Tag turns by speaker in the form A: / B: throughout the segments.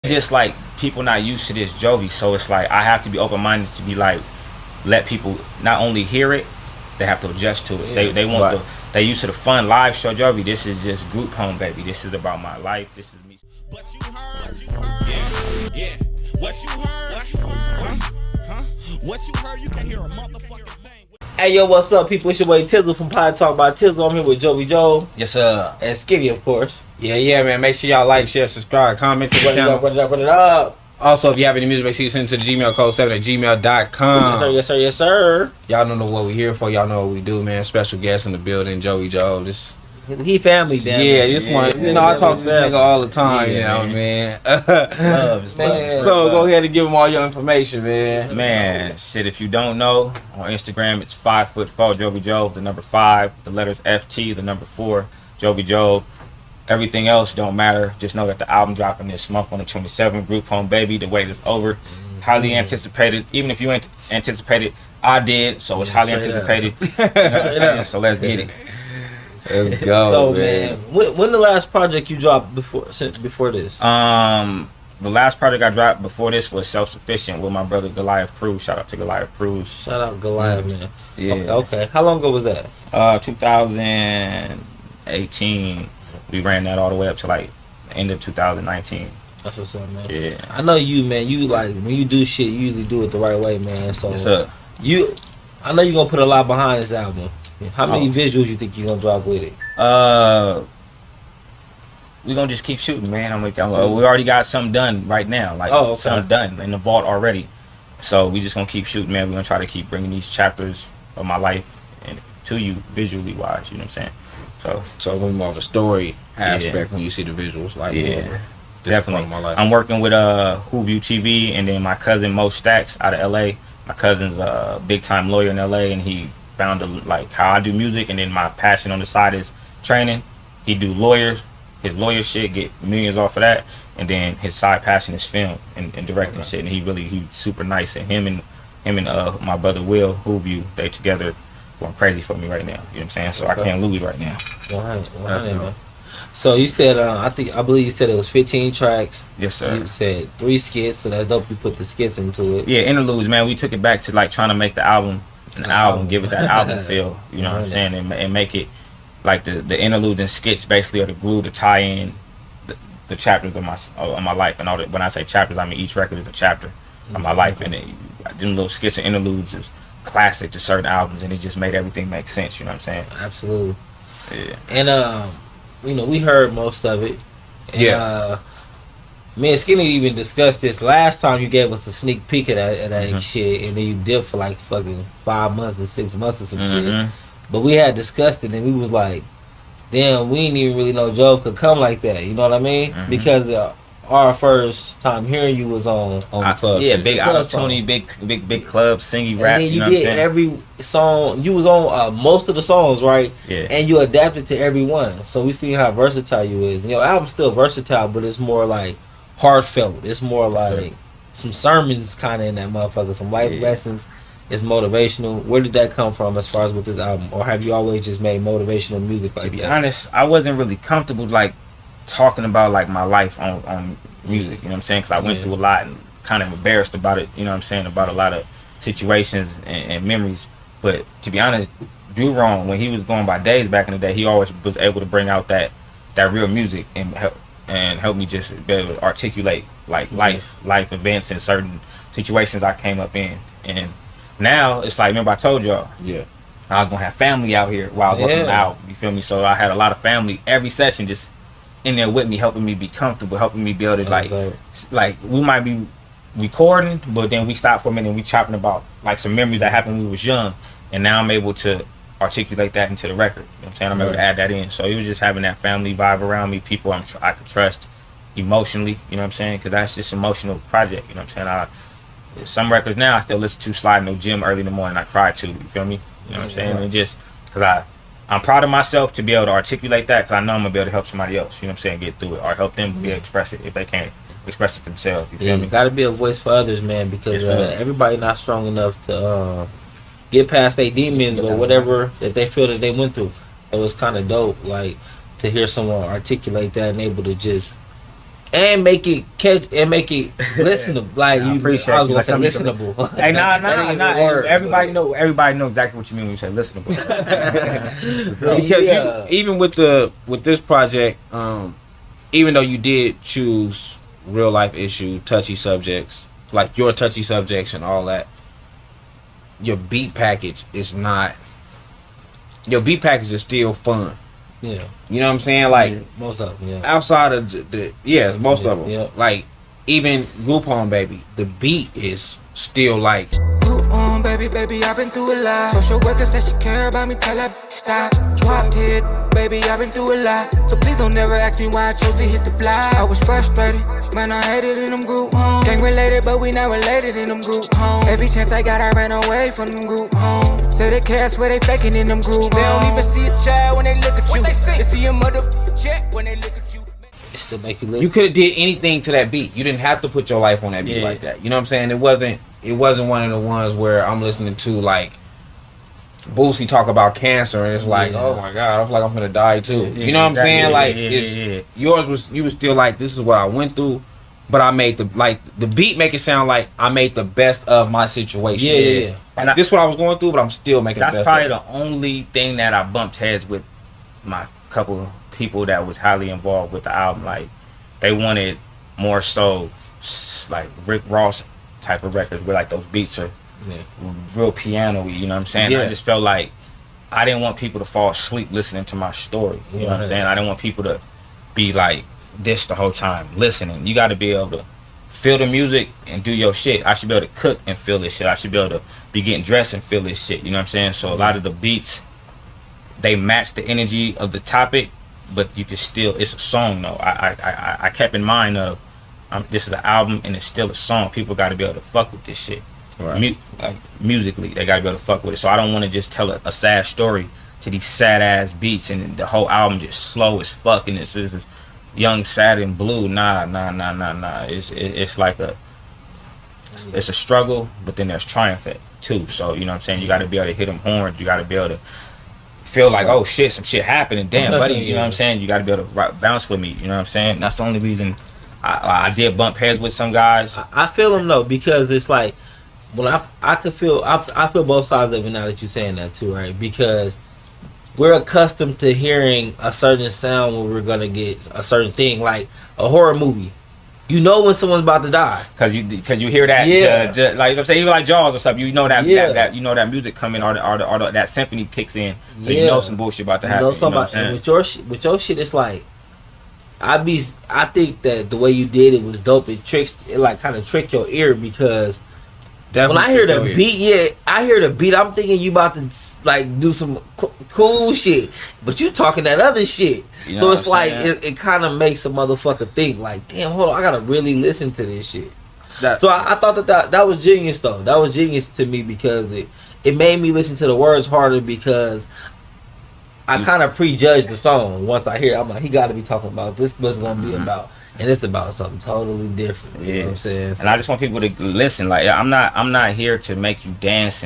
A: just like people not used to this Jovi, so it's like I have to be open minded to be like let people not only hear it, they have to adjust to it. They want they used to the fun live show Jovi. This is just group home, baby. This is about my life. This is me.
B: What you heard, yeah. What you heard, huh? What you heard, you can hear a motherfucking thing.
C: Hey yo, what's up, people? It's your boy Tizzle from Pod Talk by Tizzle. I'm here with Jovi Joe.
A: Yes, sir.
C: And Skinny, of course.
D: Yeah, man. Make sure y'all like, share, subscribe, comment to the channel.
C: Run it up.
D: Also, if you have any music, make sure you send it to the Gmail code 7@gmail.com.
C: Yes, sir.
D: Y'all don't know what we here for. Y'all know what we do, man. Special guest in the building, Jovi Joe.
C: He family, damn.
D: Yeah, this one. You know, I talk to this nigga all the time.
A: Yeah,
D: you know, man.
A: Love.
D: So go ahead and give him all your information, man.
A: Man, shit, if you don't know, on Instagram it's 5'4" Jovi Joe, the number 5, the letters FT, the number 4, Jovi Joe. Everything else don't matter. Just know that the album dropping this month on the 27th. Group Home Baby. The wait is over. Highly anticipated. Even if you ain't anticipated, I did. So it's highly anticipated. You know what I'm saying? So let's get it.
D: Let's go.
C: So man, when the last project you dropped before this?
A: The last project I dropped before this was Self Sufficient with my brother Goliath Cruz. Shout out to Goliath Cruz.
C: Shout out Goliath, man.
A: Yeah.
C: Okay. How long ago was that?
A: 2018. We ran that all the way up to like the end of 2019.
C: That's what's up, man.
A: Yeah.
C: I know you, man. You like when you do shit, you usually do it the right way, man. So
A: Yes, sir.
C: I know you're gonna put a lot behind this album. How many visuals you think you're gonna drop with it?
A: We gonna just keep shooting, man. we already got something done right now, like something done in the vault already. So we just gonna keep shooting, man. We're gonna try to keep bringing these chapters of my life and to you visually wise. You know what I'm saying?
D: So more of a story aspect when you see the visuals, like
A: definitely.
D: My life.
A: I'm working with Whoview TV, and then my cousin Mo Stacks out of LA. My cousin's a big time lawyer in LA, and he found like how I do music, and then my passion on the side is training. He do lawyers, his lawyer shit, get millions off of that, and then his side passion is film and directing shit. And he's super nice. And him and my brother Will Whoview, they together going crazy for me right now. You know what I'm saying? So I can't lose right now.
C: Right. So you said I believe you said it was 15 tracks.
A: Yes, sir.
C: You said 3 skits, so that's dope. You put the skits into it.
A: Yeah, interludes, man. We took it back to like trying to make the album an album, give it that album feel. You know what I'm saying, and make it like the interludes and skits basically are the glue to tie in the chapters of my life. And when I say chapters, I mean each record is a chapter of my life, and them little skits and interludes is classic to certain albums, and it just made everything make sense. You know what I'm saying?
C: Absolutely.
A: Yeah.
C: And we heard most of it. And, me and Skinny even discussed this last time. You gave us a sneak peek of that shit, and then you dipped for like fucking 5 months or 6 months or some shit. But we had discussed it, and we was like, damn, we didn't even really know Joe could come like that. You know what I mean? Because our first time hearing you was on the club.
A: Yeah, big opportunity, big club, singing rap.
C: And then
A: you know
C: did every song. You was on most of the songs, right?
A: Yeah.
C: And you adapted to every one. So we see how versatile you is. And your album's still versatile, but it's more like heartfelt. It's more like some sermons kind of in that motherfucker. Some life lessons. It's motivational. Where did that come from as far as with this album? Or have you always just made motivational music like that?
A: To be honest, I wasn't really comfortable like talking about like my life on music, you know what I'm saying? Because I went through a lot and kind of embarrassed about it, you know what I'm saying, about a lot of situations and memories. But to be honest, Do Wrong, when he was going by days back in the day, he always was able to bring out that real music and help me just be able to articulate like life events and certain situations I came up in. And now it's like, remember I told y'all, I was gonna have family out here while I was working out. You feel me? So I had a lot of family every session just in there with me, helping me be comfortable, helping me be able to like we might be recording, but then we stop for a minute and we chopping about like some memories that happened when we was young, and now I'm able to articulate that into the record. You know what I'm saying? I'm able to add that in. So it was just having that family vibe around me, people I could trust emotionally. You know what I'm saying? Because that's just an emotional project. You know what I'm saying? Some records now I still listen to sliding no gym early in the morning. I cry to. You feel me? You know what I'm saying? And just because I'm proud of myself to be able to articulate that, because I know I'm gonna be able to help somebody else, you know what I'm saying, get through it, or help them be able to express it if they can't express it themselves. You feel me?
C: You gotta be a voice for others, man, because everybody not strong enough to get past their demons or whatever that they feel that they went through. So it's kind of dope, like, to hear someone articulate that and able to just and make it catch and make it listenable. Like
A: I
C: you,
A: appreciate
C: I was
A: you.
C: gonna say
A: Like,
C: listenable.
A: Hey, nah. Everybody
C: but-
A: know. Everybody know exactly what you mean when you say listenable.
D: Because even with this project, even though you did choose real life issue, touchy subjects, like your touchy subjects and all that, your beat package is not. Your beat package is still fun.
C: Yeah,
D: You know what I'm saying? Like
C: most of them. Yeah,
D: outside of the yes, most of them.
C: Yeah.
D: Like even Group Home Baby, the beat is still like.
E: Group on, baby, I've been through a lot. Social worker said she care about me, tell her stop. Dropped hit, baby, I've been through a lot. So please don't never ask me why I chose to hit the block. I was frustrated, man, I hated in them group homes. Gang related, but we not related in them group homes. Every chance I got, I ran away from them group homes. Say they care, swear they faking in them group homes. They don't even see a child when they look at you. They see a mother check when they look at you.
C: it still make you listen.
D: You could have did anything to that beat. You didn't have to put your life on that beat like that. You know what I'm saying? It wasn't one of the ones where I'm listening to like Boosie talk about cancer and it's like, oh my god, I feel like I'm gonna die too. You know what I'm saying? Like yours was, you was still like, this is what I went through, but I made the beat make it sound like I made the best of my situation.
C: Yeah.
D: Like, this is what I was going through, but I'm still making the
A: That's
D: best
A: probably
D: of it.
A: the only thing that I bumped heads with my couple of people that was highly involved with the album. Like they wanted more so like Rick Ross type of records where like those beats are real piano-y, you know what I'm saying?
D: Yeah.
A: I just felt like I didn't want people to fall asleep listening to my story. You know what I'm saying? I didn't want people to be like this the whole time listening. You got to be able to feel the music and do your shit. I should be able to cook and feel this shit. I should be able to be getting dressed and feel this shit. You know what I'm saying? So a lot of the beats, they match the energy of the topic, but you can still, it's a song though. I kept in mind of this is an album and it's still a song. People got to be able to fuck with this shit.
D: Right.
A: Like musically, they got to be able to fuck with it. So I don't want to just tell a sad story to these sad ass beats and the whole album just slow as fuck and it's young, sad and blue. Nah. It's like it's a struggle, but then there's triumph too. So you know what I'm saying? You got to be able to hit them horns. You got to be able to feel like, oh shit, some shit happened and damn buddy, you know what I'm saying? You got to be able to bounce with me. You know what I'm saying? That's the only reason I did bump heads with some guys.
C: I feel them though, because it's like when I feel both sides of it now that you're saying that too, right? Because we're accustomed to hearing a certain sound when we're gonna get a certain thing, like a horror movie. You know when someone's about to die
A: Cause you hear that, like you know what I'm saying, even like Jaws or something. You know that you know that music coming or that symphony kicks in, so you know some bullshit about to happen.
C: You know somebody, and with your shit, it's like I think that the way you did it was dope. It like kind of tricked your ear because when I hear the beat, I hear the beat. I'm thinking you about to like do some cool shit, but you talking that other shit. You know so it's like it kind of makes a motherfucker think like, damn, hold on, I gotta really listen to this shit. So I thought that was genius though. That was genius to me because it made me listen to the words harder because I kind of prejudged the song. Once I hear it, I'm like, he got to be talking about this. What's gonna be about, and it's about something totally different. You know what I'm saying?
A: And I just want people to listen. Like I'm not here to make you dance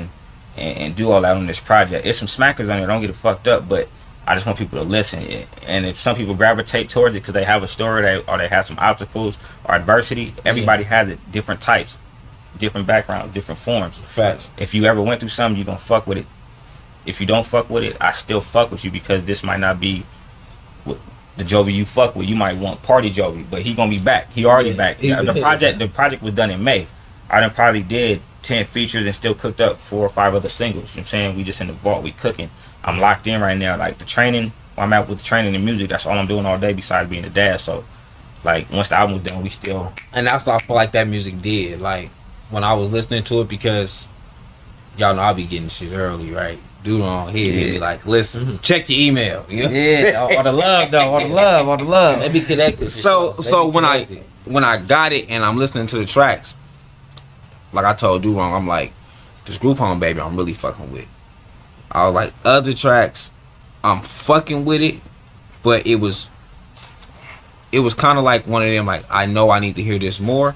A: and do all that on this project. It's some smackers on there. Don't get it fucked up, but I just want people to listen. And if some people gravitate towards it because they have a story or they have some obstacles or adversity, everybody has it. Different types, different backgrounds, different forms.
D: Facts.
A: If you ever went through something, you gonna fuck with it. If you don't fuck with it, I still fuck with you because this might not be the Jovi you fuck with. You might want party Jovi, but he gonna be back. He already back. The project was done in May. I done probably did 10 features and still cooked up 4 or 5 other singles. You know what I'm saying? We just in the vault, we cooking. I'm locked in right now. Like the training, where I'm at with the training and music, that's all I'm doing all day besides being a dad. So like once the album was done, we still.
D: And that's what I feel like that music did. Like when I was listening to it, because y'all know I be getting shit early, right? Dude on here hit me like, listen, check your email. You know
C: all the love though, all the love. They be connected.
D: So when I got it and I'm listening to the tracks, like I told Dude Wrong, I'm like, this Group Home Baby, I'm really fucking with. I was like, other tracks, I'm fucking with it, but it was kind of like one of them, like, I know I need to hear this more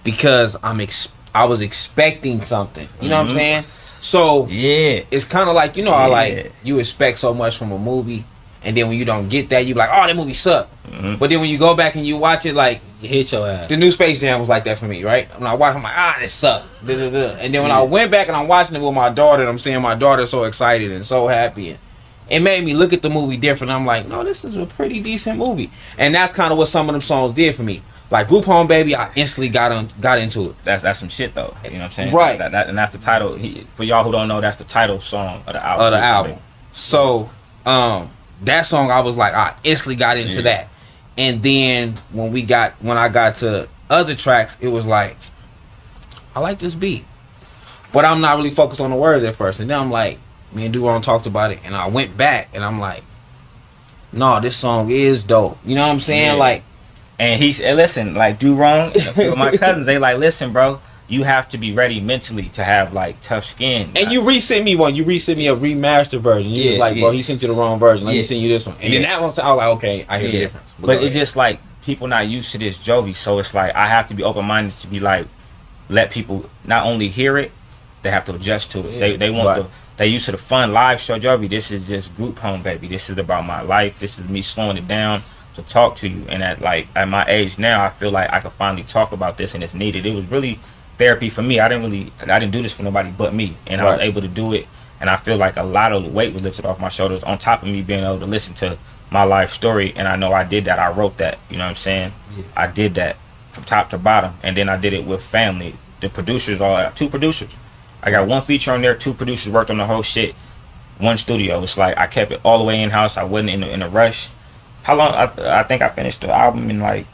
D: because I was expecting something. You know what I'm saying? So it's kind of like, you know, I like you expect so much from a movie, and then when you don't get that, you be like, oh, that movie sucked. But then when you go back and you watch it, like,
C: You hit your ass.
D: the new Space Jam was like that for me, right? When I watch, I'm like, this sucked. And then when I went back and I'm watching it with my daughter, and I'm seeing my daughter so excited and so happy, and it made me look at the movie different. I'm like, no, this is a pretty decent movie. And that's kind of what some of them songs did for me. Like Group Home Baby, I instantly got into it.
A: That's some shit though. You know what I'm saying?
D: Right.
A: And that's the title. For y'all who don't know, that's the title song of the album.
D: So, that song, I was like, I instantly got into that. And then when I got to other tracks, it was like, I like this beat, but I'm not really focused on the words at first. And then I'm like, me and Duron talked about it, and I went back and I'm like, no, this song is dope. You know what I'm saying?
A: Yeah.
D: Like,
A: and listen, like do wrong. My cousins, they like, listen, bro, you have to be ready mentally to have like tough skin.
D: and you resent me one. You resent me a remastered version. You was like, bro, he sent you the wrong version. Let me send you this one. And then that one, I was like, okay, I hear the difference.
A: But it's just like people not used to this Jovi, so it's like I have to be open minded to be like, let people not only hear it, they have to adjust to it. They want they used to the fun live show Jovi. This is just Group Home Baby. This is about my life. This is me slowing it down to talk to you. And at my age now, I feel like I can finally talk about this, and it's needed. It was really therapy for me. I didn't do this for nobody but me, and I was able to do it. And I feel like a lot of the weight was lifted off my shoulders on top of me being able to listen to my life story. And I know I did that. I wrote that. You know what I'm saying? Yeah. I did that from top to bottom, and then I did it with family. The producers, two producers. I got one feature on there. Two producers worked on the whole shit. One studio. It's like I kept it all the way in house. I wasn't in a rush. How long? I think I finished the album in like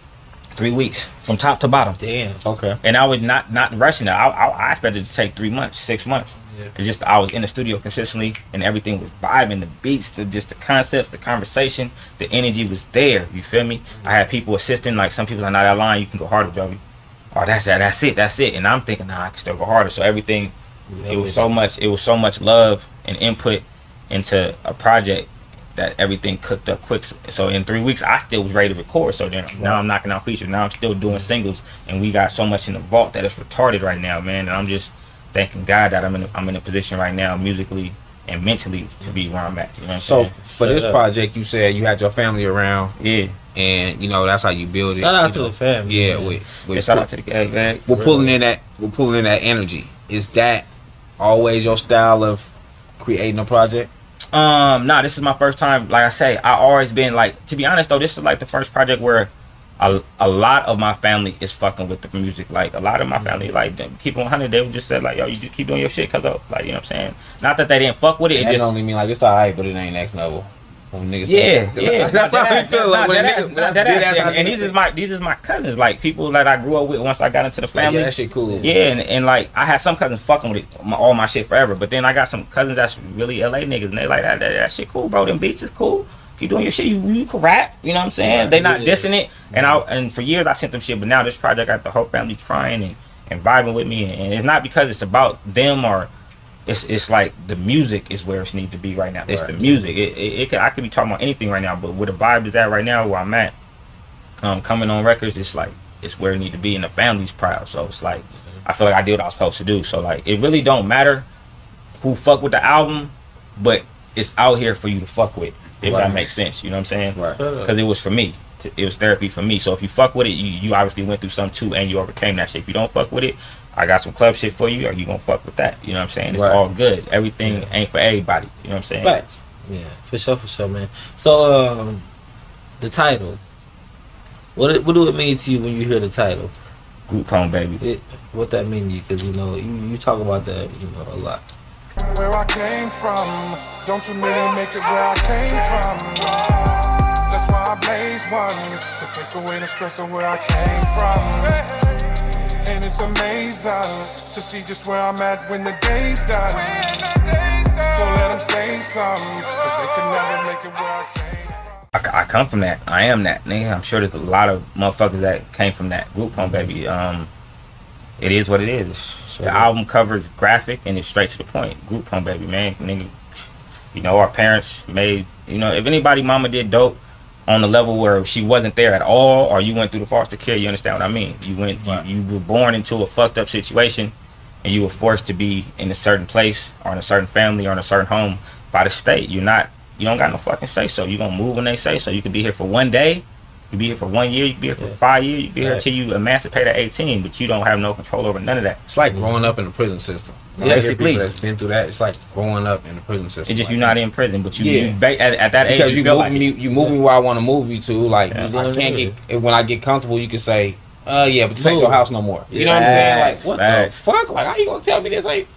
A: 3 weeks from top to bottom.
C: Damn.
D: Okay.
A: And I was not rushing it. I expected it to take 3 months, 6 months. Yeah. It's just I was in the studio consistently, and everything was vibing. The beats, just the concepts, the conversation, the energy was there. You feel me? I had people assisting. Like some people are not that line. You can go harder, Jovi. Oh, that's it. And I'm thinking, nah, I can still go harder. So everything, it was so much love and input into a project that everything cooked up quick. So in 3 weeks, I still was ready to record. So then now I'm knocking out features. Now I'm still doing singles, and we got so much in the vault that it's retarded right now, man. And I'm just thanking God that I'm in a position right now, musically and mentally, to be where I'm at. You know what I'm saying?
D: For this project, you said you had your family around.
A: Yeah.
D: And that's how you build it.
C: Shout out to the family.
D: Yeah,
A: shout out to the gang, man.
D: We're pulling in that energy. Is that always your style of creating a project?
A: Nah, this is my first time. Like I say, I always been like, to be honest though, this is like the first project where a lot of my family is fucking with the music. Like a lot of my family, like keep it 100, they would just say like, yo, you just keep doing your shit, cause of, like, you know what I'm saying. Not that they didn't fuck with it.
D: That don't mean like it's alright, but it ain't next level.
A: Yeah.
D: That's how we feel.
A: And these is my cousins, like people that I grew up with once I got into the family.
D: Yeah, that shit cool.
A: Yeah, and like I had some cousins fucking with it, all my shit forever. But then I got some cousins that's really LA niggas, and they like that shit cool, bro. Them beats is cool. Keep doing your shit. You can rap. You know what I'm saying? Yeah, they not dissing it. And for years I sent them shit, but now this project I got the whole family crying and vibing with me, and it's not because it's about them or. It's like the music is where it needs to be right now. It's the music. I could be talking about anything right now, but where the vibe is at right now, where I'm at, coming on records, it's like it's where it need to be, and the family's proud. So it's like I feel like I did what I was supposed to do. So like it really don't matter who fuck with the album, but it's out here for you to fuck with, if that makes sense. You know what I'm saying? Right. Because it was for me. It was therapy for me. So if you fuck with it, you obviously went through something too, and you overcame that shit. If you don't fuck with it, I got some club shit for you, or you gonna fuck with that. You know what I'm saying? It's all good. Everything ain't for everybody. You know what I'm saying?
C: Facts. Yeah, for sure, man. So, the title. What do it mean to you when you hear the title?
A: Group Home Baby.
C: What that mean to you? Because you talk about that a lot.
B: Where I came from, don't you really make it where I came from? That's why I blaze one to take away the stress of where I came from. And it's amazing to see just where I'm at when the day's done. So let them say something, cause they can never make it where I came from.
A: I come from that. I am that, nigga. I'm sure there's a lot of motherfuckers that came from that. Group Home Baby. It is what it is. The album covers graphic and it's straight to the point. Group Home Baby, man. Nigga, our parents made, if anybody mama did dope on the level where she wasn't there at all, or you went through the foster care, you understand what I mean? You were born into a fucked up situation, and you were forced to be in a certain place, or in a certain family, or in a certain home by the state. You're not you don't got no fucking say so. You gonna move when they say so. You could be here for one day, you could be here for 1 year, you could be here for 5 years, you could be here till you emancipate at 18, but you don't have no control over none of that.
D: It's like growing up in the prison system.
A: Basically,
D: people that's been through that. It's like growing up in the prison system.
A: It's just
D: like,
A: you're not in prison, but at that age,
D: because you
A: feel
D: move me, you move me where I want to move you to. Like
A: Yeah.
D: I can't get when I get comfortable, you can say, yeah, but this ain't your house no more. You know what I'm saying? Like what the fuck? Like how you gonna tell me this ain't?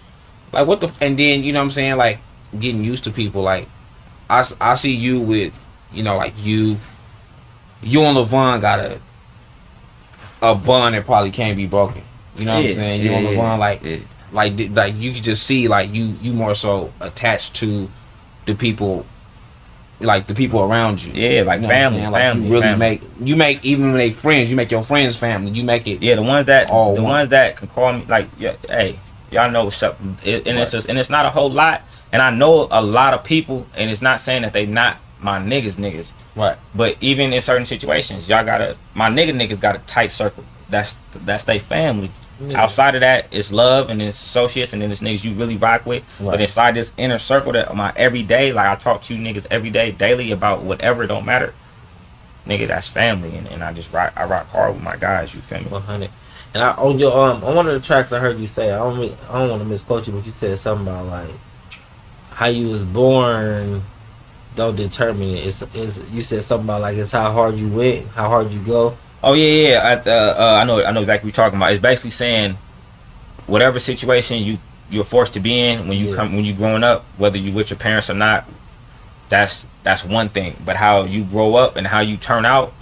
D: Like what the? And then you know what I'm saying? Like getting used to people. Like I see you with like you and LaVon got a bond that probably can't be broken. You know what I'm saying? You and LaVon like you can just see like you more so attached to the people, like the people around you.
A: Yeah, like family.
D: You really make even when they friends, you make your friends family. You make it.
A: Yeah, the ones that can call me like, hey, y'all know what's up, and it's not a whole lot. And I know a lot of people, and it's not saying that they not my niggas.
D: Right.
A: But even in certain situations, my niggas got a tight circle. That's their family. Yeah. Outside of that, it's love, and then it's associates, and then it's niggas you really rock with. Right. But inside this inner circle that my everyday, like I talk to niggas every day, daily about whatever, it don't matter. Nigga, that's family, and I rock hard with my guys. You feel me?
C: 100. And on your on one of the tracks I heard you say, I don't want to misquote you, but you said something about like how you was born don't determine it. It's you said something about like it's how hard you went, how hard you go.
A: Oh yeah. I know exactly what you're talking about. It's basically saying whatever situation you're forced to be in when you growing up, whether you with your parents or not, that's one thing. But how you grow up and how you turn out,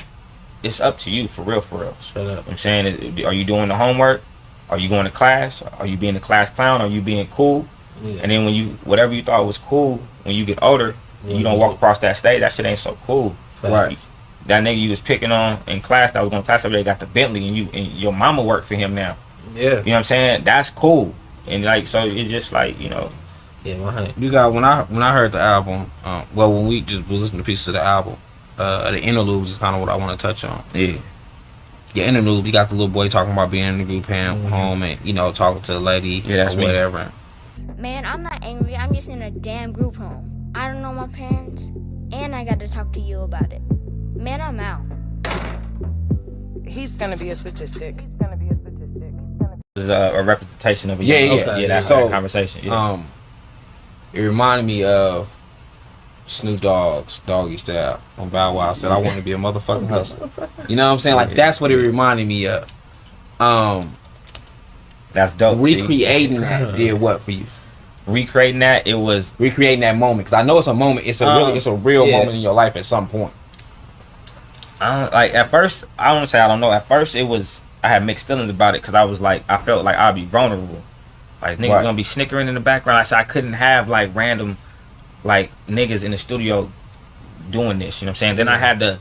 A: it's up to you for real.
C: Shut up.
A: I'm saying, are you doing the homework? Are you going to class? Are you being the class clown? Are you being cool? Yeah. And then when whatever you thought was cool, when you get older, you don't walk across that stage, that shit ain't so cool.
C: Right.
A: That nigga you was picking on in class that was going to class every day got the Bentley, and your mama worked for him now.
C: Yeah.
A: You know what I'm saying? That's cool. And like, so it's just like,
C: Yeah, 100.
D: You got when I heard the album, when we just was listening to pieces of the album, the interludes is kind of what I want to touch on.
A: Yeah.
D: Your interlude, you got the little boy talking about being in the group home and talking to the lady
A: that's
D: or whatever.
F: Man, I'm not angry. I'm just in a damn group home. I don't know my parents, and I got to talk to you about it. Man, I'm out.
G: He's gonna be a statistic.
A: It's a representation of a that conversation. Yeah.
D: It reminded me of Snoop Dogg's Doggy Style on Bow Wow. Said I want to be a motherfucking hustler. You know what I'm saying? Like that's what it reminded me of.
A: That's dope.
D: Recreating that did what for you?
A: Recreating that, it was
D: recreating that moment, because I know it's a moment. It's a real moment in your life at some point.
A: At first, I don't say I don't know. At first, I had mixed feelings about it, because I felt like I'd be vulnerable. Like niggas gonna be snickering in the background. I said I couldn't have like random like niggas in the studio doing this. You know what I'm saying? Then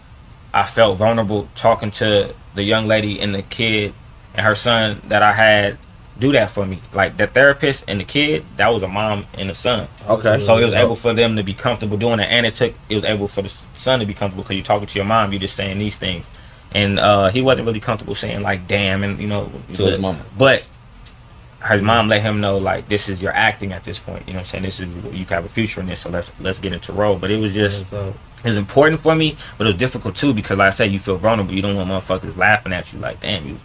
A: I felt vulnerable talking to the young lady and the kid and her son that I had do that for me. Like the therapist and the kid, that was a mom and a son.
D: Okay.
A: So it was able for them to be comfortable doing it, and it was able for the son to be comfortable, because you're talking to your mom, you're just saying these things. And he wasn't really comfortable saying like damn and
D: to his mama.
A: But his mom let him know like this is your acting at this point. You know what I'm saying? This is, you have a future in this, so let's get into role. But it was just it was important for me, but it was difficult too, because like I said, you feel vulnerable. You don't want motherfuckers laughing at you like damn you.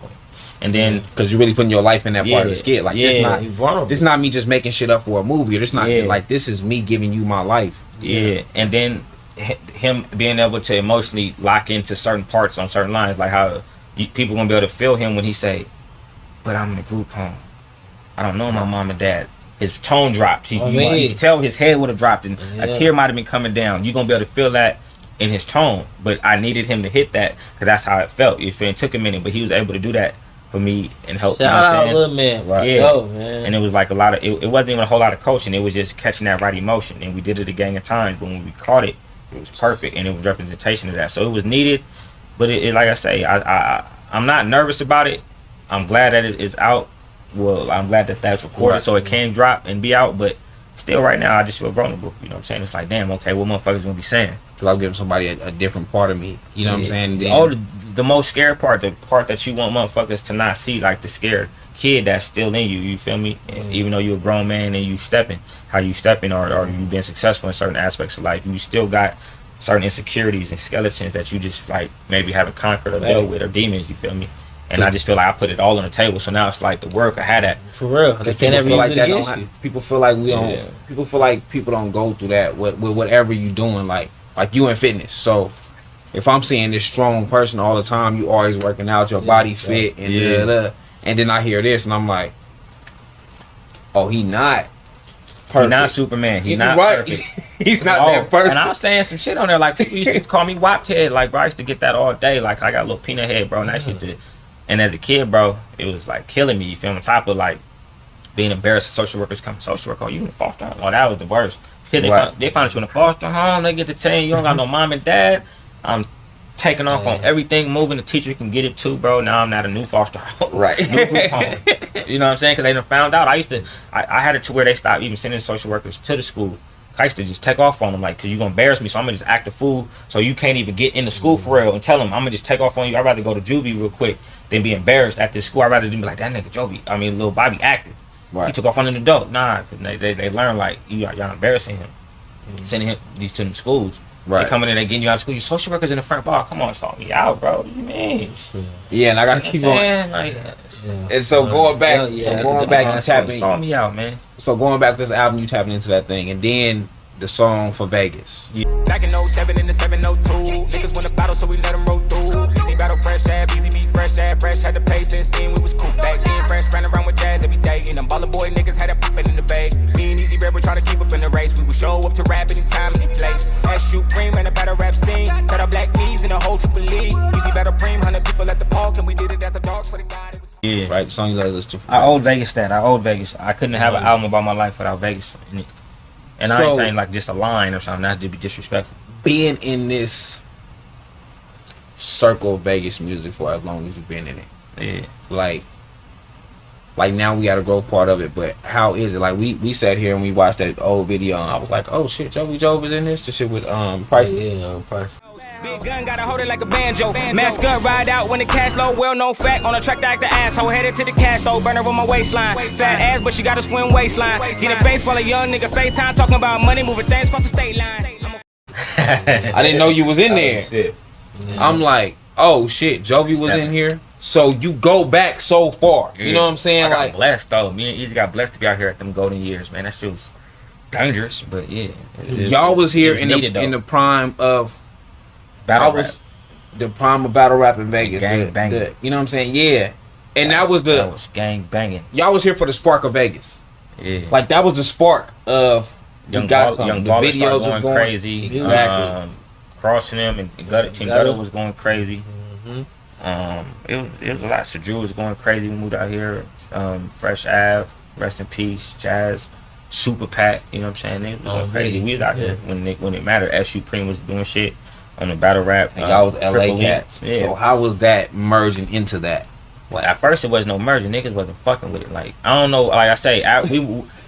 A: And then
D: because you're really putting your life in that part of the skit, like this not me just making shit up for a movie, or this not like this is me giving you my life.
A: And then him being able to emotionally lock into certain parts on certain lines, like how people gonna be able to feel him when he say, "But I'm in a group home. I don't know my mom and dad." His tone dropped. You can tell his head would have dropped, and a tear might have been coming down. You're gonna be able to feel that in his tone. But I needed him to hit that, because that's how it felt. It took a minute, but he was able to do that for me and help.
C: Shout out little man, man.
A: And it was like a lot of it wasn't even a whole lot of coaching. It was just catching that right emotion, and we did it a gang of times. But when we caught it, it was perfect, and it was representation of that. So it was needed, but it like I say, I'm not nervous about it. I'm glad that it is out. Well, I'm glad that that's recorded, so it can drop and be out. But still right now I just feel vulnerable. You know what I'm saying? It's like, damn, okay, what motherfuckers gonna be saying?
D: Because I'm giving somebody a different part of me. You know what I'm saying?
A: The most scared part, the part that you want motherfuckers to not see, like the scared kid that's still in you. You feel me? And even though you're a grown man and you stepping, how you stepping, or you been successful in certain aspects of life, you still got certain insecurities and skeletons that you just like maybe haven't conquered or dealt with, or demons. You feel me? And I just feel like I put it all on the table. So now it's like the world could have that.
C: For real. They can't ever use it against you.
D: People feel like we don't. Yeah. People feel like people don't go through that with whatever you doing. Like you in fitness. So if I'm seeing this strong person all the time, you always working out, your body fit, and and then I hear this, and I'm like, oh, he not perfect.
A: He not Superman. He not perfect.
D: He's not that perfect.
A: And I was saying some shit on there. Like, people used to call me Whopped Head. Like, bro, I used to get that all day. Like, I got a little peanut head, bro, and that shit did. And as a kid, bro, it was like killing me. You feel me? On top of like being embarrassed, social workers come, social worker, oh, you in the foster home? Oh, that was the worst. They found you in a foster home. They get to tell you don't got no mom and dad. I'm taking off on everything, moving. The teacher can get it too, bro. Now I'm not a new foster home.
D: Right.
A: New group home. You know what I'm saying? Because they done found out. I had it to where they stopped even sending social workers to the school. I used to just take off on them, like, because you're going to embarrass me, so I'm going to just act a fool, so you can't even get into school for real, and tell them, I'm going to just take off on you. I'd rather go to Jovi real quick than be embarrassed at this school. I'd rather be like, that nigga Jovi, little Bobby acted. Right. He took off on an adult. Nah, they learn, like, y'all embarrassing him. Sending him these to them schools. Right. They coming in, they getting you out of school. Your social workers in the front bar. Come on, start me out, bro. What do you mean?
D: Yeah, and I got to keep on.
A: Like,
D: and so going back, and tapping.
A: Start me out, man.
D: So going back to this album, you tapping into that thing, and then the song for Vegas.
E: Back in 07 in the 702, niggas win a battle, so we let them roll through. Easy battle, fresh ab, easy beat, fresh ab, fresh had to pay since then we was cool. Back then, fresh ran around with jazz every day, and them baller boy niggas had it poppin' in the vague. Me and Easy Rebel trying to keep up in the race. We would show up to rap anytime, any place. SU Preem ran a battle rap scene, cut our black knees in the whole triple league. Easy battle Preem, 100 people at the park, and we did it at the dogs for the God.
A: Yeah,
D: right. The song you let us to.
A: I owed Vegas that. I owed Vegas. I couldn't have an album about my life without Vegas in it. And I ain't saying like just a line or something, not to be disrespectful.
D: Being in this circle of Vegas music for as long as you've been in it.
A: Yeah.
D: Like now we got a growth part of it, but how is it? Like we sat here and we watched that old video and I was like, oh shit, Jovi was in this? The shit with Priceless.
C: Yeah, Priceless.
E: Big gun, gotta hold it like a banjo. Mask up, ride out when the cash low. Well known fact, on a track to act the asshole. Headed to the cash though, burner on my waistline. Fat ass, but she got a swim waistline. Get a face while a young nigga FaceTime talking about money, moving things across the state line.
D: I didn't know you was in there.
A: Shit.
D: Yeah. I'm like, oh shit, Jovi was in here. So you go back so far. You know what I'm saying?
A: I got blessed though. Me and Easy got blessed to be out here at them golden years, man. That shit was dangerous, but yeah.
D: Y'all was here in the prime of the prime of battle rap in Vegas.
A: Gang banging.
D: You know what I'm saying? Yeah. And that was
A: gang banging.
D: Y'all was here for the spark of Vegas.
A: Yeah.
D: Like that was the spark of
A: Young Baller started going crazy.
D: Exactly.
A: Crossing them and Team Gutter was going crazy. It was a lot. So Drew was going crazy. We moved out here. Fresh Ave, rest in peace. Jazz, Super Pat. You know what I'm saying? They was going crazy. We was out here when it mattered. SU Preem was doing shit on the battle rap.
D: And y'all was LA cats. Yeah. So how was that merging into that?
A: Well, at first it was no merging. Niggas wasn't fucking with it. Like I don't know. Like I say,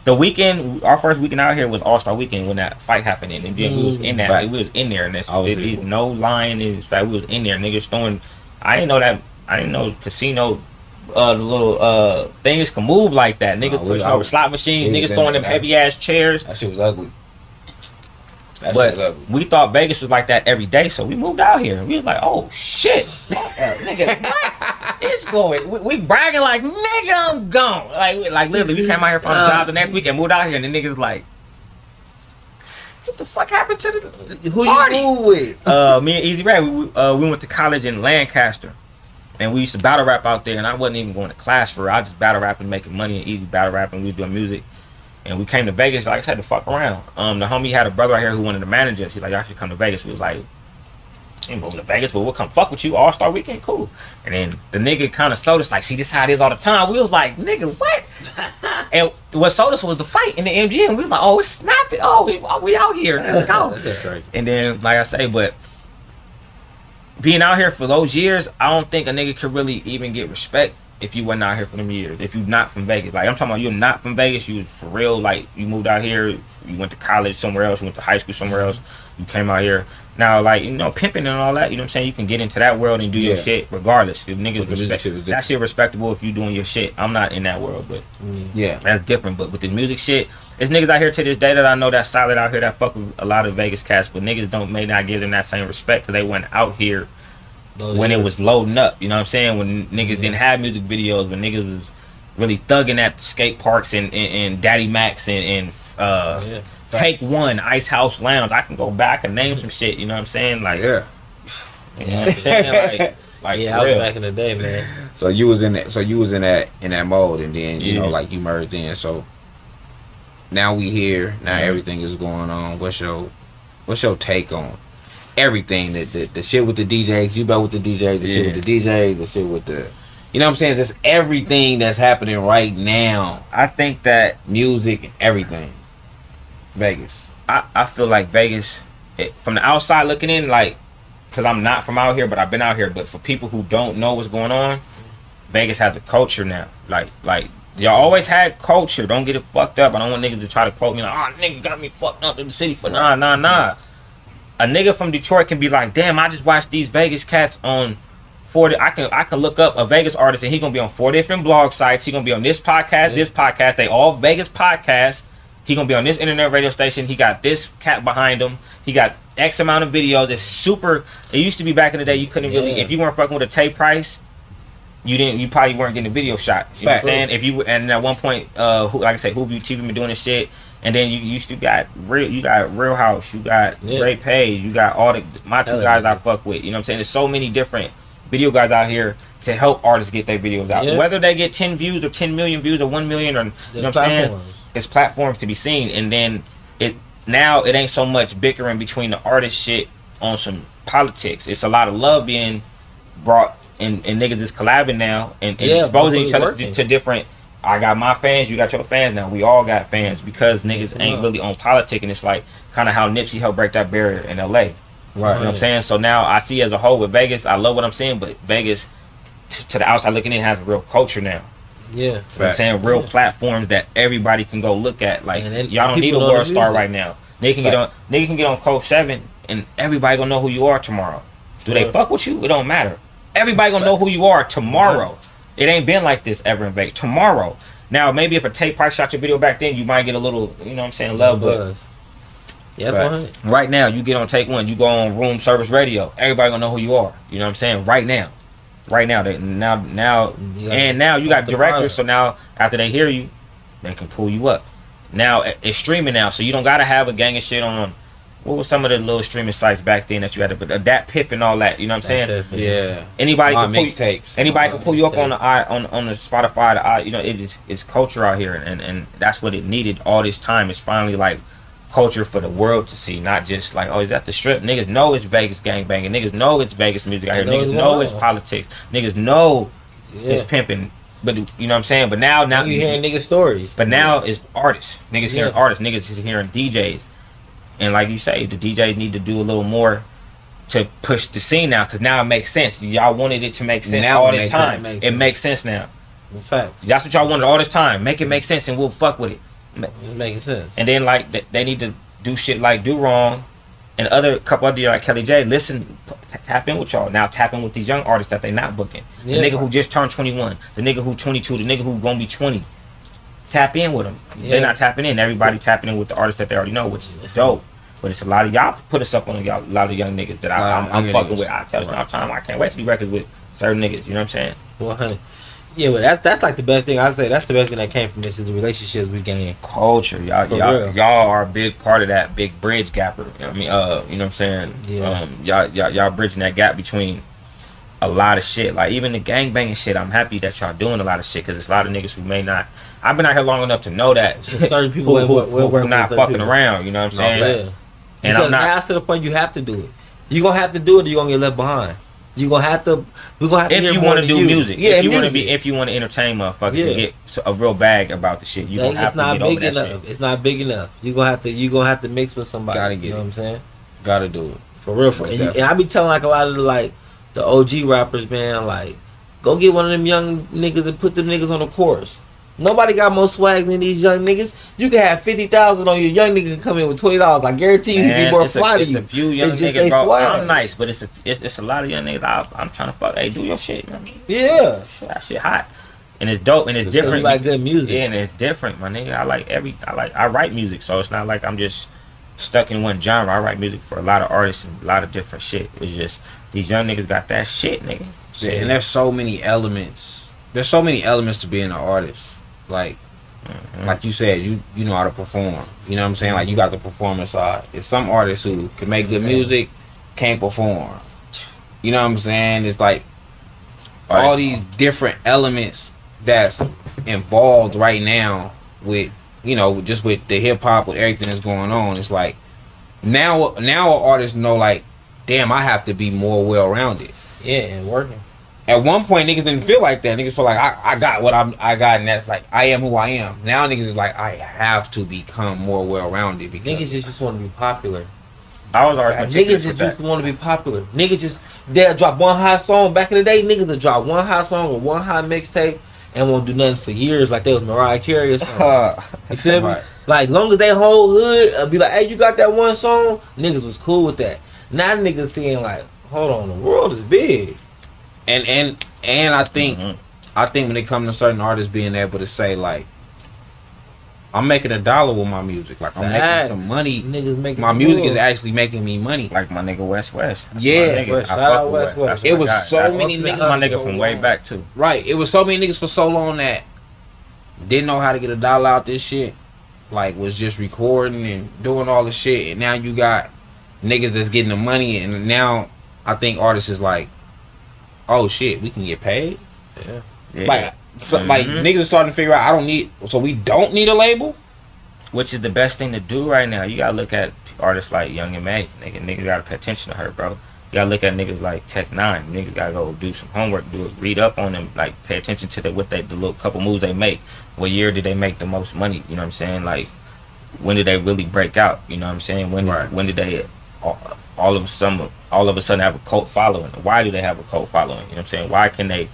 A: the weekend, our first weekend out here was All-Star Weekend when that fight happened, and then we was in that. Right. We was in there, and that's no lying. In fact, we was in there. Niggas throwing. I didn't know casino. The little things can move like that. Niggas pushing over slot machines. Niggas throwing them heavy ass chairs.
D: That shit was ugly.
A: But we thought Vegas was like that every day, so we moved out here. We was like, oh shit, nigga, what? It's going. We bragging like, nigga, I'm gone. Like literally, we came out here from the job the next week and moved out here, and the niggas like, what the fuck happened to the
D: who
A: party?
D: You moved with?
A: Me and Easy Ray, we went to college in Lancaster, and we used to battle rap out there, and I wasn't even going to class for it. I just battle rapping, making money, and Easy battle rapping. We was doing music. And we came to Vegas, like I said, to fuck around. The homie had a brother out here who wanted to manage us. He's like, y'all should come to Vegas. We was like, ain't moving to Vegas, but we'll come fuck with you. All-Star Weekend, cool. And then the nigga kind of sold us, like, see, this how it is all the time. We was like, nigga, what? And what sold us was the fight in the MGM. We was like, oh, it's snapping. Oh, we out here. Let's go.
D: That's great.
A: And then, like I say, but being out here for those years, I don't think a nigga could really even get respect if you wasn't out here for them years. If you not from Vegas, like I'm talking about, you're not from Vegas. You was for real. Like you moved out here. You went to college somewhere else. You went to high school somewhere else. You came out here. Now, like, you know, pimping and all that, you know what I'm saying? You can get into that world and do your shit regardless. If niggas respect, that shit respectable if you doing your shit. I'm not in that world, but that's different. But with the music shit, there's niggas out here to this day that I know that's solid out here that fuck with a lot of Vegas cats, but niggas may not give them that same respect because they went out here when it was loading up. You know what I'm saying? When niggas didn't have music videos, when niggas was really thugging at the skate parks and Daddy Max and Take One, Ice House Lounge. I can go back and name some shit. You know what I'm saying? Like, you know what I'm saying? Like
C: I was back in the day, man.
D: So you was in that. So you was in that mode, and then you know, like you merged in. So now we here. Now everything is going on. What's your take on everything? The shit with the DJs. You about with the DJs? The shit with the DJs. The shit with the. You know what I'm saying? Just everything that's happening right now.
A: I think that
D: music, everything. Vegas.
A: I feel like Vegas, from the outside looking in, like, because I'm not from out here, but I've been out here. But for people who don't know what's going on, Vegas has a culture now. Like y'all always had culture. Don't get it fucked up. I don't want niggas to try to quote me like, oh, nigga got me fucked up in the city for nah. A nigga from Detroit can be like, damn, I just watched these Vegas cats on 40. I can look up a Vegas artist and he gonna be on 4 different blog sites. He gonna be on this podcast. They all Vegas podcasts. He gonna be on this internet radio station. He got this cat behind him. He got X amount of videos. It's super. It used to be back in the day you couldn't really, if you weren't fucking with a tape price, you probably weren't getting a video shot. You know what I'm saying? If you and at one point, like I said, Whoview TV been doing this shit, and then you still got Real House, you got Great Page, you got all my two guys I fuck with. You know what I'm saying? There's so many different video guys out here to help artists get their videos out. Whether they get 10 views or 10 million views or 1 million or you know what I'm saying? It's platforms to be seen, and then it ain't so much bickering between the artist shit on some politics. It's a lot of love being brought and niggas is collabing now and exposing each other to different. I got my fans, you got your fans now. We all got fans because niggas ain't really on politics, and it's like kind of how Nipsey helped break that barrier in LA. Right. You know what I'm saying? So now I see as a whole with Vegas, I love what I'm seeing, but Vegas to the outside looking in has a real culture now. Yeah, you know what I'm saying? Real platforms that everybody can go look at. Like y'all don't need a world star right now. They can get on Coach 7 and everybody gonna know who you are tomorrow. Do they fuck with you? It don't matter. Everybody gonna know who you are tomorrow. It ain't been like this ever in Vegas. Tomorrow. Now maybe if a tape price shot your video back then, you might get a little, you know what I'm saying, love, but right now you get on Take One, you go on Room Service Radio. Everybody gonna know who you are. You know what I'm saying? Right now, now you got directors. So now after they hear you, they can pull you up. Now it's streaming now, so you don't gotta have a gang of shit on. What was some of the little streaming sites back then that you had to adapt Piff and all that? You know what I'm saying? Anybody can pull you up on the Spotify. You know, it's culture out here, and that's what it needed all this time. It's finally like culture for the world to see, not just like, oh, is that the Strip? Niggas know it's Vegas gangbanging. Niggas know it's Vegas music out here. Niggas know it's politics. Niggas know it's pimping. But you know what I'm saying? But now
C: you hearing niggas stories.
A: But now it's artists. Niggas hearing artists. Niggas is hearing DJs. And like you say, the DJs need to do a little more to push the scene now, because now it makes sense. Y'all wanted it to make sense now all this time. It makes sense now.
C: Facts.
A: That's what y'all wanted all this time. Make it make sense and we'll fuck with it.
C: It's making sense.
A: And then like they need to do shit like Do Wrong and couple other like Kelly J. Listen, tap in with y'all. Now tap in with these young artists that they not booking. The nigga who just turned 21, the nigga who 22, the nigga who gonna be 20. Tap in with them. They're not tapping in. Everybody tapping in with the artists that they already know, which is dope. But it's a lot of y'all put us up on a lot of young niggas that I'm fucking with. I tell us all the time, I can't wait to do records with certain niggas. You know what I'm saying?
C: 100. Yeah, but that's like the best thing. I say that's the best thing that came from this is the relationships we gained.
A: Culture, y'all are a big part of that big bridge gapper. I mean, you know what I'm saying? Yeah. Y'all bridging that gap between a lot of shit. Like even the gangbanging shit. I'm happy that y'all doing a lot of shit because there's a lot of niggas who may not. I've been out here long enough to know that
C: certain people
A: who not fucking around. You know what I'm saying?
C: Yeah. And because now it's to the point you have to do it. You're gonna have to do it or you're gonna get left behind. We're gonna have to
A: if you want to do music. If you want to entertain motherfuckers and get a real bag about the shit, you gonna have to get over that shit.
C: It's not big enough. You're gonna have to mix with somebody.
D: Gotta get
C: you know what I'm saying?
D: Gotta do it.
C: For real. And I be telling like a lot of the OG rappers, man, like Go get one of them young niggas and put them niggas on the chorus. Nobody got more swag than these young niggas. You can have 50,000 on your young nigga and come in with $20. I guarantee you, he'd be more fly to you.
A: It's a few young niggas, bro. I'm nice, but it's a lot of young niggas. I'm trying to fuck. Hey, do your shit, man.
C: Yeah,
A: that shit hot, and it's dope, and it's different.
C: You like good music,
A: yeah, and it's different, my nigga. I write music, so it's not like I'm just stuck in one genre. I write music for a lot of artists and a lot of different shit. It's just these young niggas got that shit, nigga.
D: Yeah, and there's so many elements. There's so many elements to being an artist. Like you said, you know how to perform. You know what I'm saying? Like you got the performance side. There's some artists who can make good music, can't perform. You know what I'm saying? It's like all these different elements that's involved right now with, you know, just with the hip hop, with everything that's going on. It's like now artists know, like, damn, I have to be more well rounded.
C: Yeah, and working.
D: At one point, niggas didn't feel like that. Niggas feel like I got what I got, and that's like I am who I am. Now niggas is like I have to become more well rounded because
C: niggas just want to be popular.
A: I was always
C: niggas just want to be popular. Niggas they'll drop one hot song. Back in the day, niggas would drop one hot song or one hot mixtape and won't do nothing for years, like they was Mariah Carey or something. You feel me? Like long as they whole hood be like, hey, you got that one song? Niggas was cool with that. Now niggas seeing like, hold on, the world is big.
D: And I think when it comes to certain artists being able to say like, I'm making $1 with my music, like I'm making some money.
C: Niggas making
D: my music is actually making me money.
A: Like my nigga West.
D: Yeah,
A: Shout out
C: West.
D: It was so many niggas.
A: That's my nigga from way back too.
D: Right, it was so many niggas for so long that didn't know how to get $1 out this shit. Like was just recording and doing all the shit, and now you got niggas that's getting the money, and now I think artists is like, oh shit, we can get paid.
C: Yeah.
D: Like, like niggas are starting to figure out we don't need a label,
A: which is the best thing to do right now. You gotta look at artists like Young and May. Niggas gotta pay attention to her, bro. You gotta look at niggas like Tech Nine. Niggas gotta go do some homework, read up on them, like pay attention to the little couple moves they make. What year did they make the most money? You know what I'm saying? Like, when did they really break out? You know what I'm saying? When did they all of a sudden have a cult following? Why do they have a cult following? You know what I'm saying? Why can they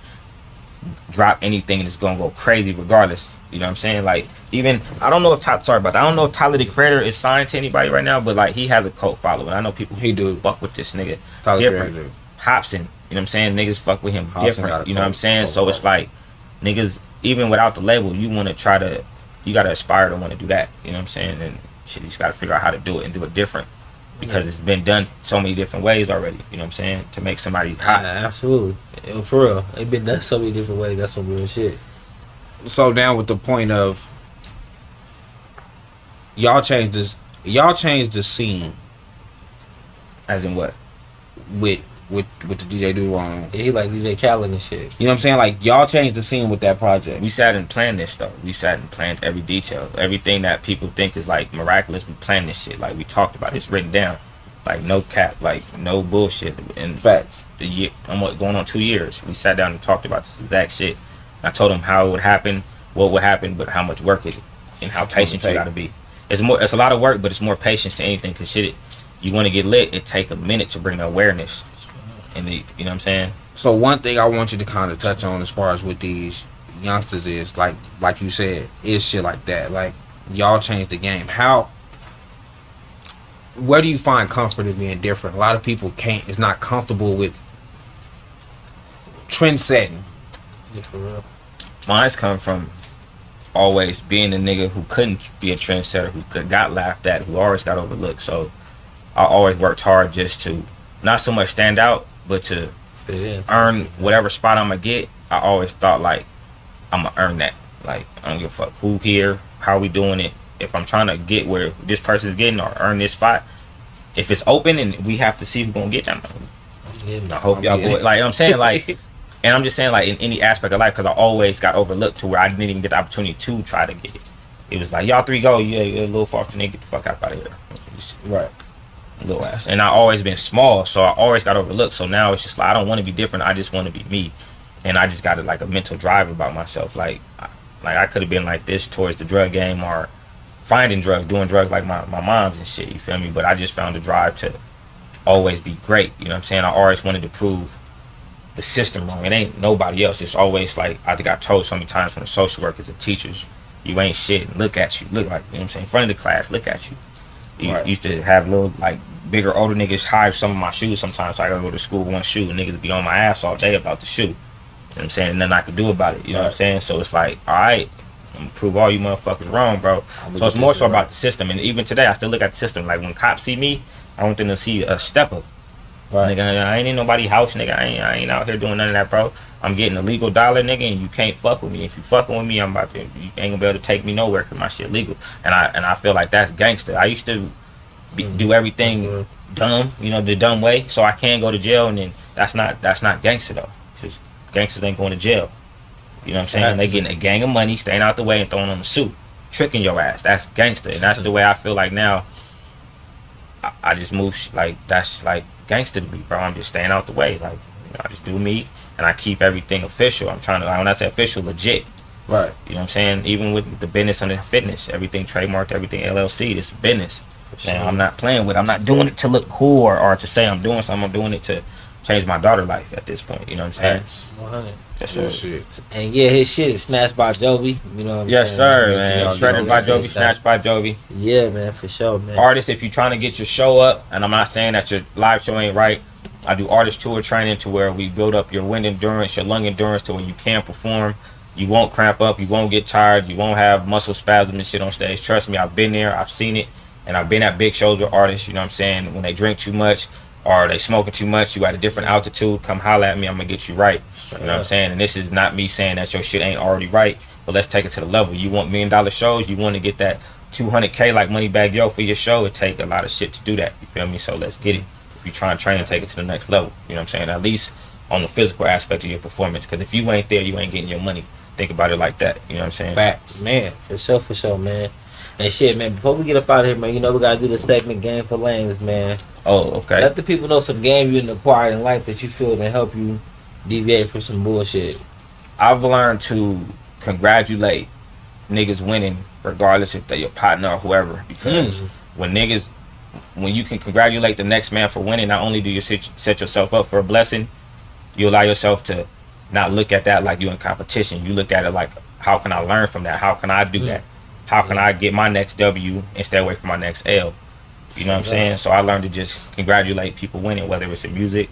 A: drop anything and it's gonna go crazy regardless? You know what I'm saying? Like, even I don't know if Tyler the Creator is signed to anybody right now, but like he has a cult following. I know people who fuck with this nigga different. Hobson, you know what I'm saying? Niggas fuck with him different. You know what I'm saying? So it's like niggas, even without the label, you gotta aspire to want to do that. You know what I'm saying? And shit, you just gotta figure out how to do it and do it different. Because it's been done so many different ways already, you know what I'm saying? To make somebody hot.
C: Yeah, absolutely. For real. It's been done so many different ways. That's some real shit.
D: So down with the point of y'all changed the scene.
A: As in what?
D: With the DJ Do Wrong.
C: Yeah, he like DJ Khaled and shit.
D: You know what I'm saying? Like y'all changed the scene with that project.
A: We sat and planned this stuff. We sat and planned every detail. Everything that people think is like miraculous, we planned this shit. Like we talked about it. It's written down. Like no cap, like no bullshit. In
D: facts.
A: I'm going on 2 years. We sat down and talked about this exact shit. I told him how it would happen, what would happen, but how much work it and how patient you gotta be. It's a lot of work, but it's more patience than anything. Cause shit, you want to get lit, it take a minute to bring the awareness. And you know what I'm saying?
D: So one thing I want you to kind of touch on as far as with these youngsters is like you said, is shit like that. Like y'all changed the game. Where do you find comfort in being different? A lot of people is not comfortable with trend setting.
C: Yeah, for real.
A: Mine's come from always being the nigga who couldn't be a trendsetter, who got laughed at, who always got overlooked. So I always worked hard just to not so much stand out, but to
C: fit in,
A: earn whatever spot I'm gonna get. I always thought like I'm gonna earn that. Like I don't give a fuck who here, how we doing it. If I'm trying to get where this person's getting or earn this spot, if it's open and we have to see who's gonna get y'all. I hope y'all go. Like you know what I'm saying, like, and I'm just saying like in any aspect of life, because I always got overlooked to where I didn't even get the opportunity to try to get it. It was like y'all three go, you're a little far from nigga, get the fuck out of here.
D: Right.
A: Little ass. And I always been small, so I always got overlooked. So now it's just like I don't want to be different. I just want to be me, and I just got like a mental drive about myself. Like I could have been like this towards the drug game or finding drugs, doing drugs like my mom's and shit. You feel me? But I just found the drive to always be great. You know what I'm saying? I always wanted to prove the system wrong. It ain't nobody else. It's always like, I think I told so many times from the social workers and teachers, you ain't shit. Look at you. Look like, you know what I'm saying? In front of the class, look at you. You used to have little, like, bigger, older niggas hide some of my shoes sometimes, so I gotta go to school with one shoe, and niggas be on my ass all day about the shoe. You know what I'm saying? And nothing I could do about it. You know what I'm saying? So it's like, all right, I'm gonna prove all you motherfuckers wrong, bro. So it's more so about the system. And even today, I still look at the system. Like, when cops see me, I want them to see a step up. Nigga, I ain't in nobody's house, nigga. I ain't out here doing none of that, bro. I'm getting a legal dollar, nigga, and you can't fuck with me. If you fucking with me, you ain't gonna be able to take me nowhere because my shit legal. And I feel like that's gangster. I used to do everything dumb, you know, the dumb way, so I can go to jail, and then that's not gangster though. Just gangsters ain't going to jail. You know what I'm saying? They getting a gang of money, staying out the way, and throwing on the suit, tricking your ass. That's gangster, and that's the way I feel like now. I just move like that's like gangster to me, bro. I'm just staying out the way, like, you know, I just do me, and I keep everything official. I'm trying to, when I say official, legit.
C: Right.
A: You know what I'm saying? Even with the business and the fitness, everything trademarked, everything LLC. This business. Sure. I'm not playing with it. I'm not doing it to look cool or to say I'm doing something. I'm doing it to change my daughter's life at this point. You know what I'm saying?
C: 100.
A: That's real shit.
C: And yeah, his shit is snatched by Jovi. You know what I'm
A: yes,
C: saying?
A: Sir, man. Shredded by Jovi, snatched by Jovi.
C: Yeah, man, for sure, man.
A: Artists, if you're trying to get your show up, and I'm not saying that your live show ain't right, I do artist tour training to where we build up your wind endurance, your lung endurance to where you can perform. You won't cramp up, you won't get tired, you won't have muscle spasms and shit on stage. Trust me, I've been there, I've seen it, and I've been at big shows with artists, you know what I'm saying? When they drink too much or they smoking too much, you at a different altitude, come holler at me, I'm gonna get you right. You know what I'm saying? And this is not me saying that your shit ain't already right, but let's take it to the level. You want $1 million shows, you want to get that 200K like Moneybagg Yo for your show, it take a lot of shit to do that, you feel me? So let's get it. If you try and train and take it to the next level, you know what I'm saying? At least on the physical aspect of your performance, because if you ain't there, you ain't getting your money. Think about it like that, you know what I'm saying?
C: Facts, man, for sure, man. And shit, man, before we get up out of here, man, you know we gotta do the segment Game for Lames, man.
A: Oh, okay.
C: Let the people know some game you acquired in life that you feel can help you deviate from some bullshit.
A: I've learned to congratulate niggas winning, regardless if they're your partner or whoever, because when you can congratulate the next man for winning, not only do you set yourself up for a blessing, you allow yourself to not look at that like you're in competition. You look at it like, how can I learn from that? How can I do that? How can I get my next W and stay away from my next L? You know what I'm saying? So I learned to just congratulate people winning, whether it's in music,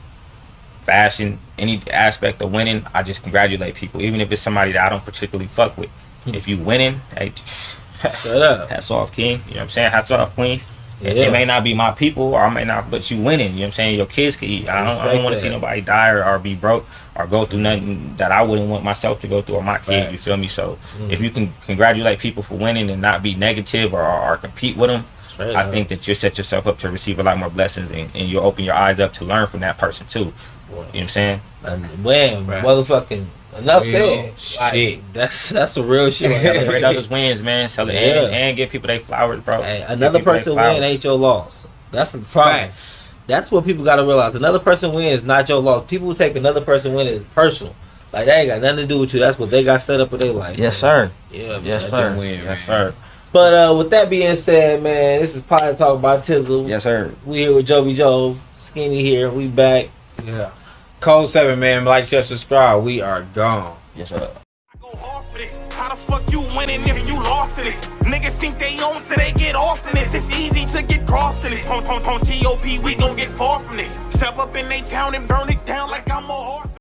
A: fashion, any aspect of winning. I just congratulate people, even if it's somebody that I don't particularly fuck with. If you winning, hey,
C: shut up.
A: Hats off, king. You know what I'm saying? Hats off, queen. Yeah. It may not be my people, or I may not, but you winning. You know what I'm saying? Your kids can eat. I don't want to see nobody die or be broke or go through nothing that I wouldn't want myself to go through or my kids. You feel me? So if you can congratulate people for winning and not be negative or compete with them, I think that you'll set yourself up to receive a lot more blessings, and you'll open your eyes up to learn from that person too. You know what I'm saying?
C: Wham, motherfucking. Enough said. Shit, that's a real shit.
A: Celebrate others' wins, man. And give people their flowers, bro.
C: Hey, another person win ain't your loss. That's the problem. Facts. That's what people gotta realize. Another person win is not your loss. People who take another person win as personal. Like, they ain't got nothing to do with you. That's what they got set up in their life.
A: Yes, sir.
C: Yeah, man.
A: Yes, sir. Yes, sir.
C: But with that being said, man, this is Pilot Talk by Tizzle.
A: Yes, sir.
C: We here with Jovi Jove, Skinny here. We back.
D: Yeah. Code 7, man. Like, share, subscribe. We are gone.
A: Yes, sir.
G: Go hard for this. How the fuck you winning if you lost to this? Niggas think they own, so they get off in this. It's easy to get crossed in this. On TOP, we gon' get far from this. Step up in they town and burn it down like I'm a